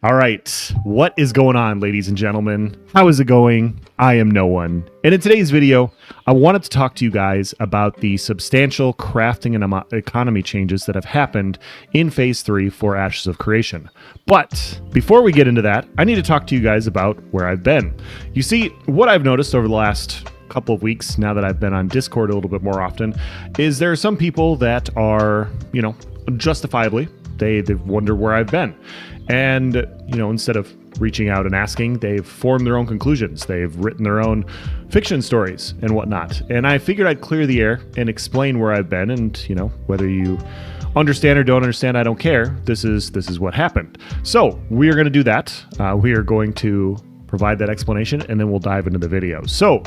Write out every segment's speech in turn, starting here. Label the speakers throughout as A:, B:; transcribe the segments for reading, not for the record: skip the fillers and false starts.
A: All right, what is going on, ladies and gentlemen? How is it going? I am no one. And in today's video, I wanted to talk to you guys about the substantial crafting and economy changes that have happened in Phase 3 for Ashes of Creation. But before we get into that, I need to talk to you guys about where I've been. You see, what I've noticed over the last couple of weeks, now that I've been on Discord a little bit more often, is there are some people that are, justifiably, they wonder where I've been. And, instead of reaching out and asking, they've formed their own conclusions. They've written their own fiction stories and whatnot. And I figured I'd clear the air and explain where I've been. And, whether you understand or don't understand, I don't care. This is what happened. So we are going to do that. We are going to provide that explanation, and then we'll dive into the video. So,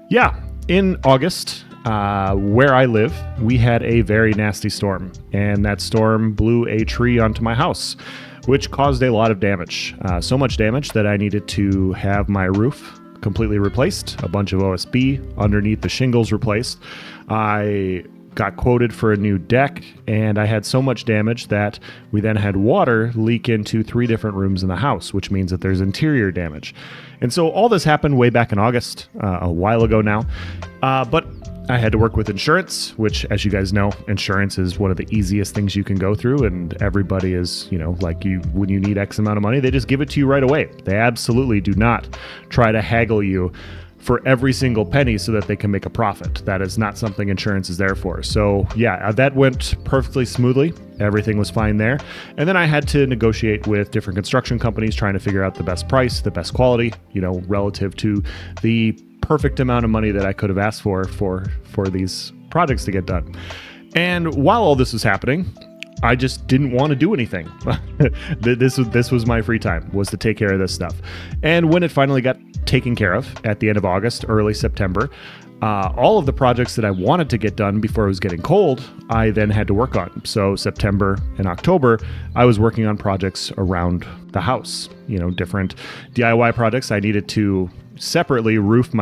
A: yeah, in August, where I live, we had a very nasty storm. And that storm blew a tree onto my house, which caused a lot of damage. So much damage that I needed to have my roof completely replaced, a bunch of OSB underneath the shingles replaced. I got quoted for a new deck, and I had so much damage that we then had water leak into 3 different rooms in the house, which means that there's interior damage. And so all this happened way back in August, a while ago now. But I had to work with insurance, which, as you guys know, insurance is one of the easiest things you can go through. And everybody is, when you need X amount of money, they just give it to you right away. They absolutely do not try to haggle you for every single penny so that they can make a profit. That is not something insurance is there for. So yeah, that went perfectly smoothly. Everything was fine there. And then I had to negotiate with different construction companies, trying to figure out the best price, the best quality, relative to the perfect amount of money that I could have asked for these projects to get done. And while all this was happening, I just didn't want to do anything. This was my free time, was to take care of this stuff. And when it finally got taken care of at the end of August, early September, all of the projects that I wanted to get done before it was getting cold, I then had to work on. So September and October, I was working on projects around the house, different DIY projects. I needed to separately re-roof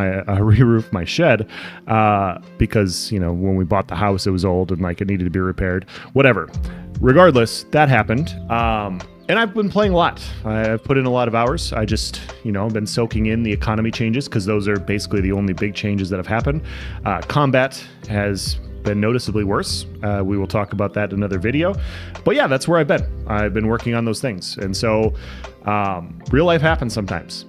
A: my shed because when we bought the house, it was old and it needed to be repaired. Whatever. Regardless, that happened. And I've been playing a lot. I've put in a lot of hours. I just, I've been soaking in the economy changes because those are basically the only big changes that have happened. Combat has been noticeably worse. We will talk about that in another video. But yeah, that's where I've been. I've been working on those things. And so real life happens sometimes.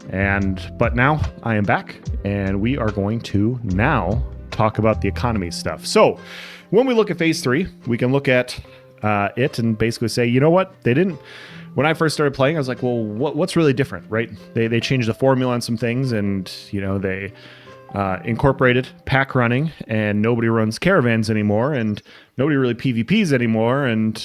A: But now I am back, and we are going to now talk about the economy stuff. So when we look at Phase 3, we can look at it and basically say, you know what? When I first started playing, I was like, well, what's really different, right? They changed the formula on some things, and they incorporated pack running, and nobody runs caravans anymore, and nobody really PvPs anymore, and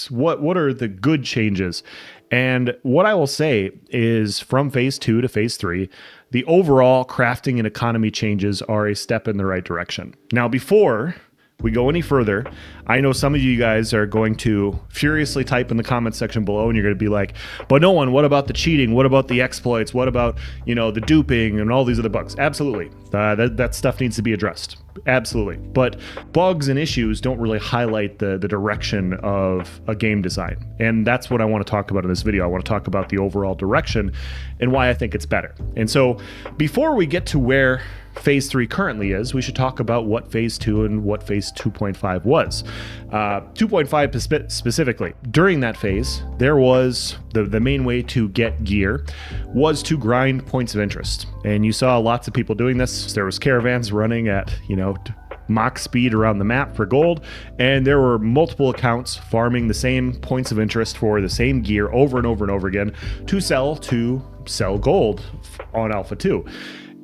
A: what are the good changes? And what I will say is, from Phase 2 to Phase 3, the overall crafting and economy changes are a step in the right direction. Now, before we go any further, I know some of you guys are going to furiously type in the comment section below, and you're going to be like, but no one, what about the cheating? What about the exploits? What about, the duping and all these other bugs? Absolutely. That stuff needs to be addressed. Absolutely. But bugs and issues don't really highlight the direction of a game design. And that's what I want to talk about in this video. I want to talk about the overall direction and why I think it's better. And so before we get to where Phase 3 currently is, we should talk about what Phase 2 and what Phase 2.5 was. 2.5 specifically. During that phase, there was the main way to get gear was to grind points of interest. And you saw lots of people doing this. There was caravans running at, Mach speed around the map for gold, and there were multiple accounts farming the same points of interest for the same gear over and over and over again to sell gold on Alpha 2.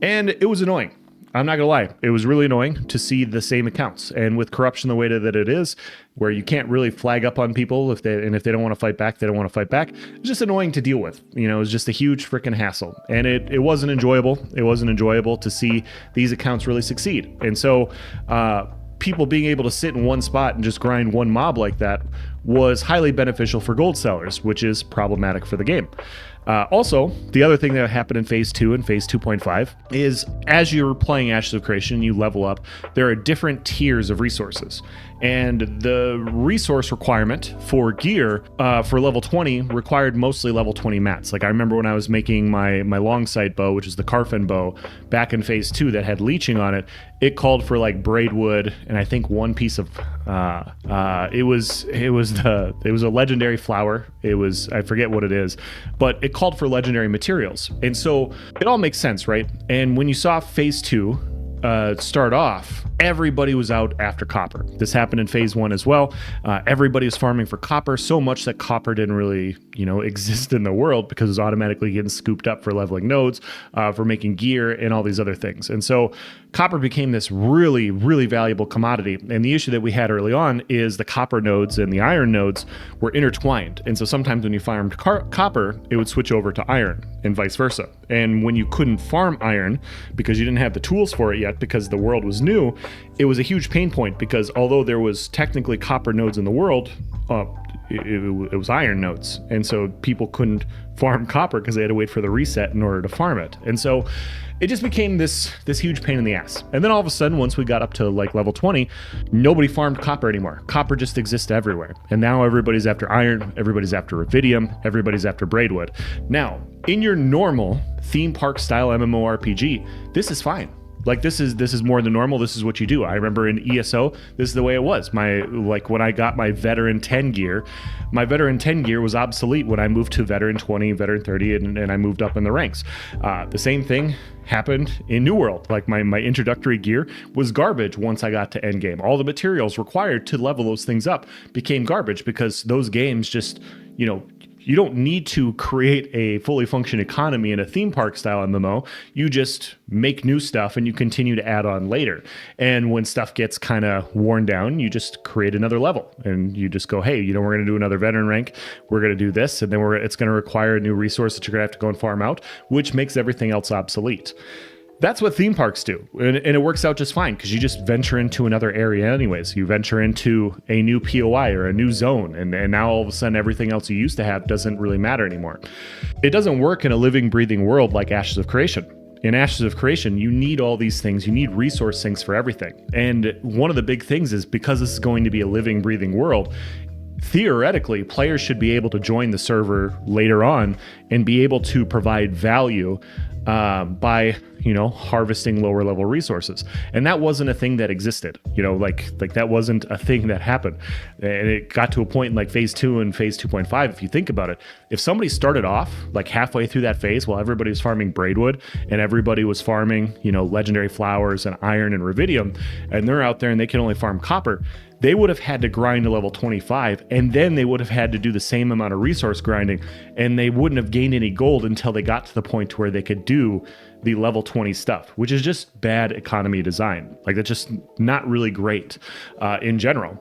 A: And it was annoying. I'm not gonna lie, it was really annoying to see the same accounts. And with corruption the way that it is, where you can't really flag up on people if they don't want to fight back, they don't want to fight back. It's just annoying to deal with. It was just a huge freaking hassle, and it wasn't enjoyable. It wasn't enjoyable to see these accounts really succeed. And so people being able to sit in one spot and just grind one mob like that was highly beneficial for gold sellers, which is problematic for the game. Also, the other thing that happened in Phase 2 and Phase 2.5 is as you're playing Ashes of Creation, you level up, there are different tiers of resources. And the resource requirement for gear for level 20 required mostly level 20 mats. Like I remember when I was making my long sight bow, which is the Carfin bow, back in phase 2 that had leeching on it, it called for like braidwood and I think one piece of it was a legendary flower. It was, I forget what it is, but it called for legendary materials. And so it all makes sense, right? And when you saw phase 2 start off, everybody was out after copper. This happened in phase 1 as well. Everybody was farming for copper, so much that copper didn't really, exist in the world because it was automatically getting scooped up for leveling nodes, for making gear and all these other things. And so copper became this really, really valuable commodity. And the issue that we had early on is the copper nodes and the iron nodes were intertwined. And so sometimes when you farmed copper, it would switch over to iron and vice versa. And when you couldn't farm iron because you didn't have the tools for it yet because the world was new, it was a huge pain point because although there was technically copper nodes in the world, it was iron nodes. And so people couldn't farm copper because they had to wait for the reset in order to farm it. And so it just became this huge pain in the ass. And then all of a sudden, once we got up to like level 20, nobody farmed copper anymore. Copper just exists everywhere. And now everybody's after iron, everybody's after rubidium, everybody's after braidwood. Now, in your normal theme park style MMORPG, this is fine. Like this is more than normal. This is what you do. I remember in ESO, this is the way it was. When I got my veteran 10 gear, my veteran 10 gear was obsolete when I moved to veteran 20, veteran 30, and I moved up in the ranks. The same thing happened in New World. Like my introductory gear was garbage once I got to endgame. All the materials required to level those things up became garbage because those games just, you don't need to create a fully functioning economy in a theme park style MMO. You just make new stuff and you continue to add on later. And when stuff gets kind of worn down, you just create another level and you just go, hey, we're going to do another veteran rank. We're going to do this. And then it's going to require a new resource that you're going to have to go and farm out, which makes everything else obsolete. That's what theme parks do. And it works out just fine because you just venture into another area anyways. You venture into a new POI or a new zone. And now all of a sudden everything else you used to have doesn't really matter anymore. It doesn't work in a living, breathing world like Ashes of Creation. In Ashes of Creation, you need all these things. You need resource sinks for everything. And one of the big things is because this is going to be a living, breathing world, theoretically, players should be able to join the server later on and be able to provide value by harvesting lower level resources. And that wasn't a thing that existed, like that wasn't a thing that happened. And it got to a point in like phase 2 and phase 2.5. If you think about it, if somebody started off like halfway through that phase while everybody was farming braidwood and everybody was farming, legendary flowers and iron and rubidium, and they're out there and they can only farm copper, they would have had to grind to level 25, and then they would have had to do the same amount of resource grinding, and they wouldn't have gained any gold until they got to the point where they could do the level 20 stuff, which is just bad economy design. Like that's just not really great in general.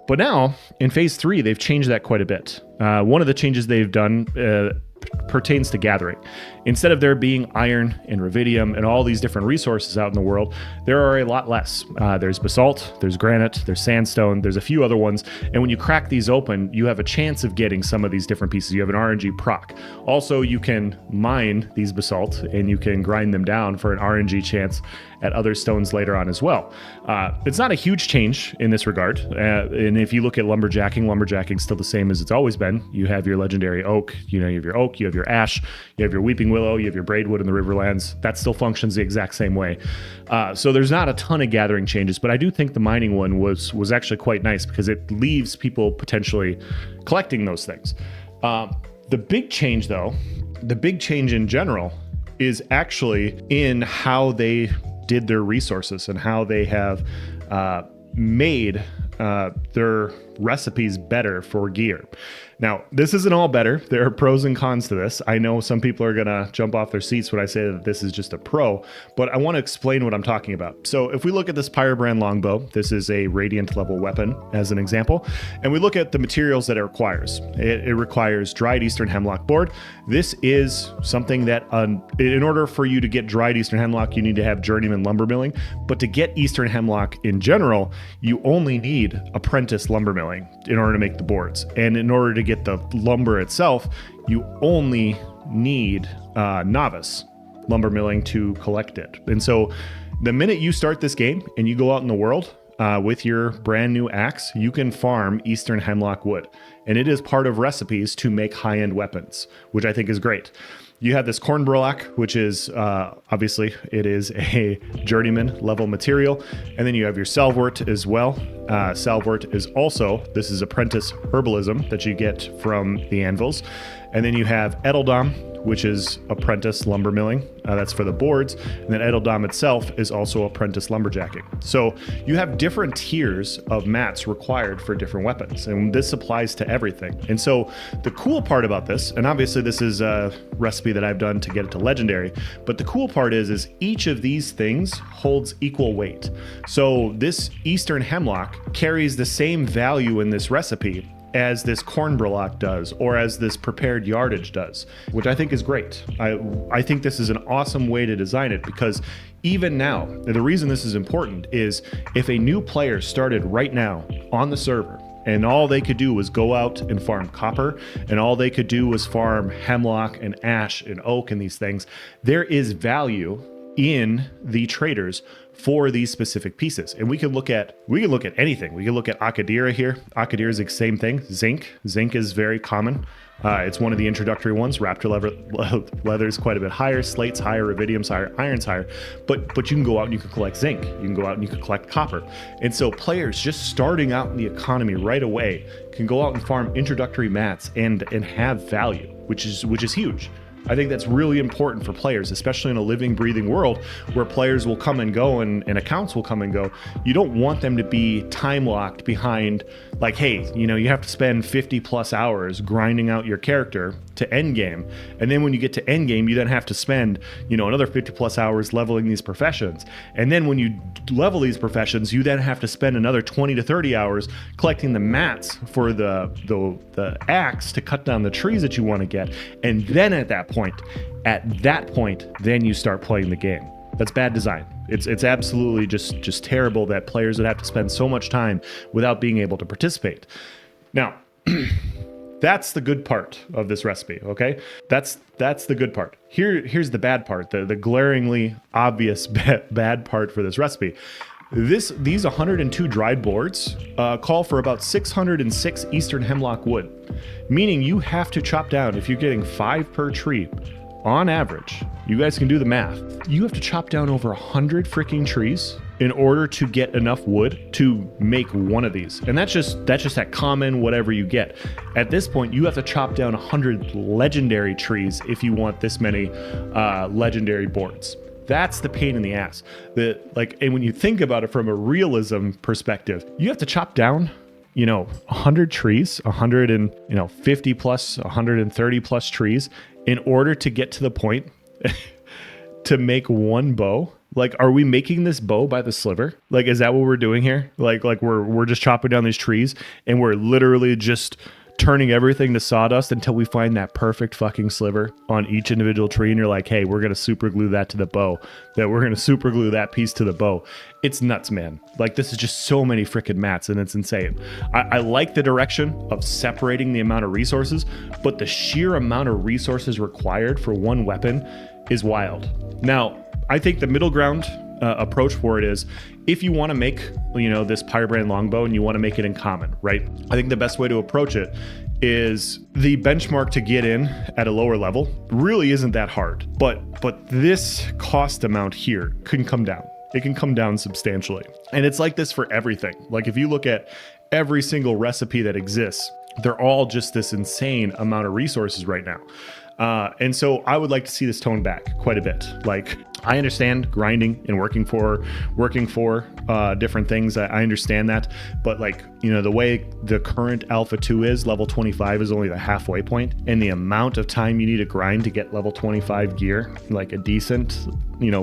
A: But now in phase 3, they've changed that quite a bit. One of the changes they've done pertains to gathering. Instead of there being iron and rubidium and all these different resources out in the world, there are a lot less. There's basalt, there's granite, there's sandstone, there's a few other ones. And when you crack these open, you have a chance of getting some of these different pieces. You have an RNG proc. Also, you can mine these basalt and you can grind them down for an RNG chance at other stones later on as well. It's not a huge change in this regard. And if you look at lumberjacking's still the same as it's always been. You have your legendary oak, you have your oak, you have your ash, you have your weeping willow, you have your braidwood in the riverlands. That still functions the exact same way. So there's not a ton of gathering changes, but I do think the mining one was actually quite nice because it leaves people potentially collecting those things. The big change though, the big change in general is actually in how they did their resources and how they have made their recipes better for gear. Now, this isn't all better. There are pros and cons to this. I know some people are going to jump off their seats when I say that this is just a pro, but I want to explain what I'm talking about. So if we look at this Pyrobrand longbow, this is a Radiant level weapon as an example, and we look at the materials that it requires. It requires dried Eastern Hemlock board. This is something that in order for you to get dried Eastern Hemlock, you need to have journeyman lumber milling, but to get Eastern Hemlock in general, you only need apprentice lumber milling in order to make the boards. And in order to get the lumber itself, you only need novice lumber milling to collect it. And so the minute you start this game and you go out in the world, with your brand new axe, you can farm Eastern Hemlock wood. And it is part of recipes to make high-end weapons, which I think is great. You have this corn burlap, which is obviously it is a journeyman level material, and then you have your salvort as well. Salvort is also, this is apprentice herbalism that you get from the anvils, and then you have edeldam, which is apprentice lumber milling. That's for the boards, and then edeldam itself is also apprentice lumberjacking. So you have different tiers of mats required for different weapons, and this applies to everything. And so the cool part about this, and obviously this is a recipe that I've done to get it to legendary, but the cool part is each of these things holds equal weight. So this Eastern Hemlock carries the same value in this recipe as this corn burlap does, or as this prepared yardage does, which I think is great. I think this is an awesome way to design it, because even now, the reason this is important is if a new player started right now on the server and all they could do was go out and farm copper, and all they could do was farm hemlock and ash and oak and these things, there is value in the traders for these specific pieces. And we can look at anything. We can look at Akadira here. Akadira is the same thing. Zinc is very common. It's one of the introductory ones. Raptor leather is quite a bit higher. Slate's higher. Rubidium's higher. Iron's higher. But you can go out and you can collect zinc. You can go out and you can collect copper. And so players just starting out in the economy right away can go out and farm introductory mats and have value, which is huge. I think that's really important for players, especially in a living, breathing world where players will come and go and accounts will come and go. You don't want them to be time locked behind, like, hey, you have to spend 50 plus hours grinding out your character to end game. And then when you get to end game, you then have to spend, another 50 plus hours leveling these professions. And then when you level these professions, you then have to spend another 20 to 30 hours collecting the mats for the axe to cut down the trees that you want to get. And then at that point, then you start playing the game. That's bad design. It's absolutely just terrible that players would have to spend so much time without being able to participate. Now, that's the good part of this recipe, okay? That's the good part. Here's the bad part, the glaringly obvious bad part for this recipe. These 102 dried boards call for about 606 Eastern Hemlock wood, meaning you have to chop down, if you're getting 5 per tree, on average, you guys can do the math, you have to chop down over 100 freaking trees in order to get enough wood to make one of these. And that's just that common whatever you get. At this point, you have to chop down 100 legendary trees if you want this many legendary boards. That's the pain in the ass. And when you think about it from a realism perspective, you have to chop down, 100 trees, 150 plus, 130 plus trees in order to get to the point to make one bow. Like, are we making this bow by the sliver? Like, is that what we're doing here? Like we're just chopping down these trees and we're literally just turning everything to sawdust until we find that perfect fucking sliver on each individual tree, and you're like, hey, we're gonna super glue that to the bow, we're gonna super glue that piece to the bow. It's nuts, man. Like, this is just so many freaking mats, and it's insane. I like the direction of separating the amount of resources, but the sheer amount of resources required for one weapon is wild. Now, I think the middle ground approach for it is, if you want to make, this Pyrebrand longbow and you want to make it in common, right? I think the best way to approach it is the benchmark to get in at a lower level really isn't that hard, but this cost amount here can come down. It can come down substantially. And it's like this for everything. Like, if you look at every single recipe that exists, they're all just this insane amount of resources right now. And so I would like to see this toned back quite a bit. Like, I understand grinding and working for different things. I understand that, but the way the current Alpha 2 is, level 25 is only the halfway point, and the amount of time you need to grind to get level 25 gear, like a decent,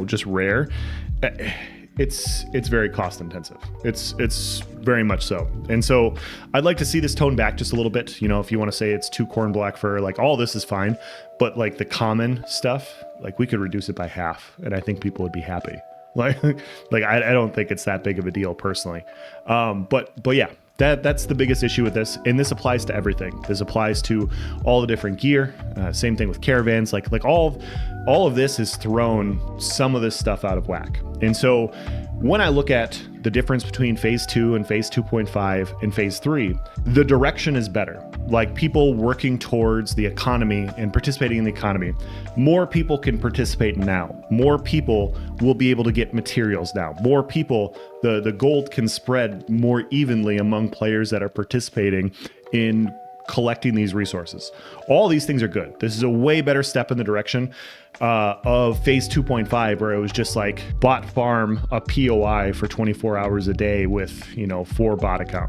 A: just rare, it's very cost intensive. It's very much so. And so I'd like to see this toned back just a little bit. If you want to say it's 2 corn black fur, all this is fine, but the common stuff, we could reduce it by half, and I think people would be happy. I don't think it's that big of a deal personally. But yeah, that's the biggest issue with this, and this applies to everything. This applies to all the different gear. Same thing with caravans. All of this has thrown some of this stuff out of whack. And so when I look at the difference between phase 2 and phase 2.5 and phase 3, the direction is better. Like people working towards the economy and participating in the economy. More people can participate now. More people will be able to get materials now. More people, the gold can spread more evenly among players that are participating in collecting these resources. All these things are good. This is a way better step in the direction of phase 2.5, where it was just like bot farm a POI for 24 hours a day with, 4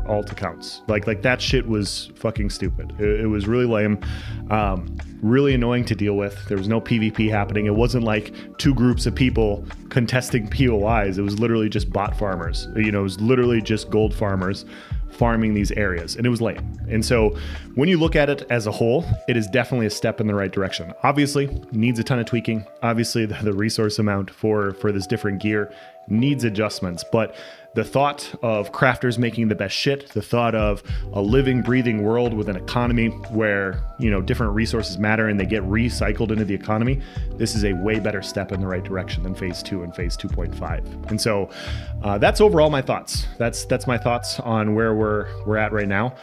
A: alt accounts. Like that shit was fucking stupid. It was really lame, really annoying to deal with. There was no PvP happening. It wasn't like two groups of people contesting POIs. It was literally just bot farmers. It was literally just gold farmers farming these areas, and it was lame. And so when you look at it as a whole, it is definitely a step in the right direction. Obviously needs a ton of tweaking. Obviously the resource amount for this different gear needs adjustments, but the thought of crafters making the best shit, the thought of a living, breathing world with an economy where, different resources matter and they get recycled into the economy, this is a way better step in the right direction than phase 2 and phase 2.5. And so that's overall my thoughts. That's my thoughts on where we're at right now.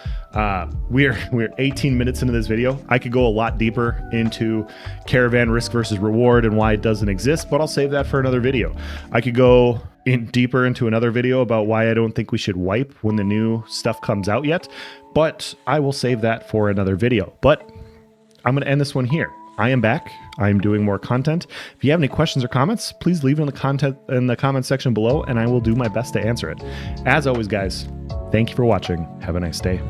A: We're 18 minutes into this video. I could go a lot deeper into caravan risk versus reward and why it doesn't exist, but I'll save that for another video. I could go deeper into another video about why I don't think we should wipe when the new stuff comes out yet, but I will save that for another video. But I'm going to end this one here. I am back. I'm doing more content. If you have any questions or comments, please leave it in the comment section below, and I will do my best to answer it. As always, guys, thank you for watching. Have a nice day.